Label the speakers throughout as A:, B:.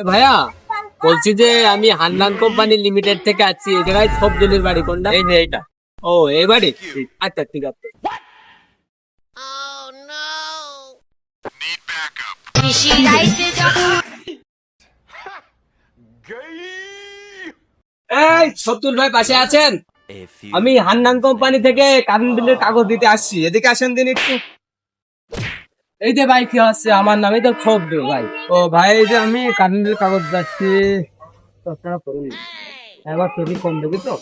A: ভাইয়া বলছি যে আমি হান্নান কোম্পানি লিমিটেড থেকে আছি। এই জায়গায় সবজনের বাড়ি কোনটা? এই যে এইটা। ও এই বাড়ি, আচ্ছা ঠিক আছে। এই সত্তর ভাই পাশে আছেন? আমি হান্নান কোম্পানি থেকে কারেন্ট বিলের কাগজ দিতে আসছি, এদিকে আসেন দিন একটু। এই যে ভাই কি হচ্ছে, আমার নামে তো ক্ষোভ দেব ভাই। ও ভাই এই যে আমি কারেন্ট বিলের কাগজ যাচ্ছি, আপনারা করুন একবার তুমি কম দেবি তো।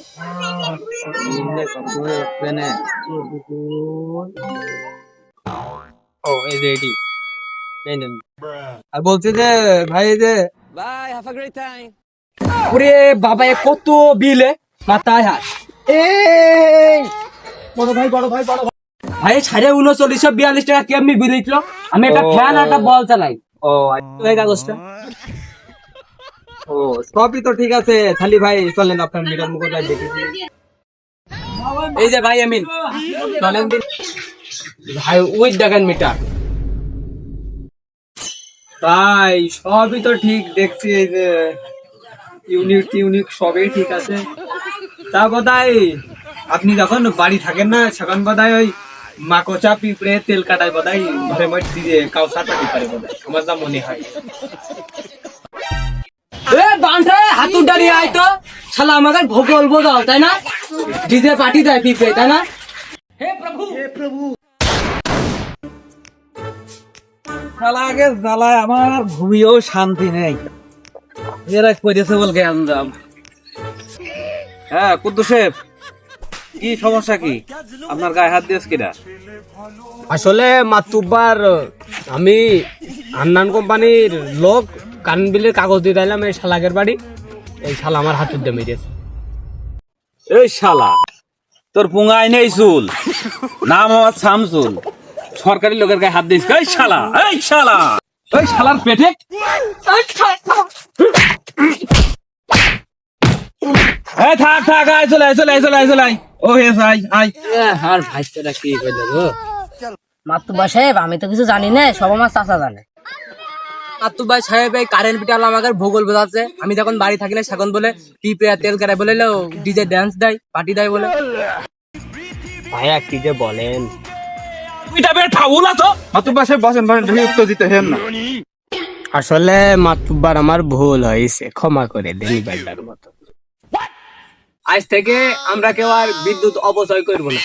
A: ও এই যে এটি এই নেন। আর বলছি যে ভাই এই যে ওরে বাবা এ কত বিলে মাথায় হাত। এই বড় ভাই বড় ভাই বড় ভাই, ভাই 3942 টাকা কেমনি বিল লিখলো? আমি একটা ফ্যান আর একটা বল চালাই। ও আচ্ছা কাগজটা। ও সবই তো ঠিক আছে, খালি ভাই চলেন আপনার মিটার মুখ দেখি। এই যে ভাই আমিন চলেন দিন ভাই, ওই দেখেন মিটার। ভাই সবই তো ঠিক দেখছি, এই যে ইউনিক সবই ঠিক আছে। তা বোধহয় আপনি যখন বাড়ি থাকেন না সেখান বোধহয় ওই মাকচা পিঁপড়ে তেল কাটায় বোধহয় ঘরে মধ্যে দিয়ে কাউসার পাটি করে বোধহয়, আমার যা মনে হয়। হাতুর দাঁড়িয়ে আয় তো শালা, আমাকে ভোগল বোঝাও তাই না? ডিজে পার্টি দেয় পিঁপড়ে তাই না? হে প্রভু
B: শালাকে জ্বালায় আমার ঘুমিয়েও শান্তি নেই। এরা করেছে বলকে আনজাম। হ্যাঁ কুদ্দুসেফ, কি সমস্যা কি? আপনার গায়ে হাত দিয়েছ কিনা?
A: আসলে মাতুব্বার আমি হান্নান কোম্পানির লোক, কারেন্ট বিলের কাগজ দিয়ে দিলাম এই শালাকের বাড়ি, এই শালা আমার হাতুর দিয়ে মেরেছে।
B: এই শালা তোর পুঙ্গাই নেই চুল, নাম আমার শামসুল, সরকারি লোকের গায়ে হাত দিস। এই শালা এই শালা ওই শালার পেটে থাক থাক, আয় চলে আয় চলে আয় চলে আয় চলে আয়। ও হেস আয় আয়।
A: আর ভাই তোরা কি করলো গো?
C: মাতুব্বা সাহেব আমি তো কিছু জানি না, সব আমার চাচা জানে।
A: মাতুব্বা সাহেব এই কারেন্ট বিটাল আমাকে ভূগোল বোঝাচ্ছে। আমি যখন বাড়ি থাকি না সেখন বলে পিঁপড়ে তেল কাটায় বলে ডিজে ড্যান্স দেয় পার্টি দেয় বলে। ভাইয়া কি যে বলেন, আসলে মাতুব্বার আমার ভুল হয়েছে, ক্ষমা করে দেন ভাইটার মতো। আজ থেকে আমরা কেউ আর বিদ্যুৎ অপচয় করবো না।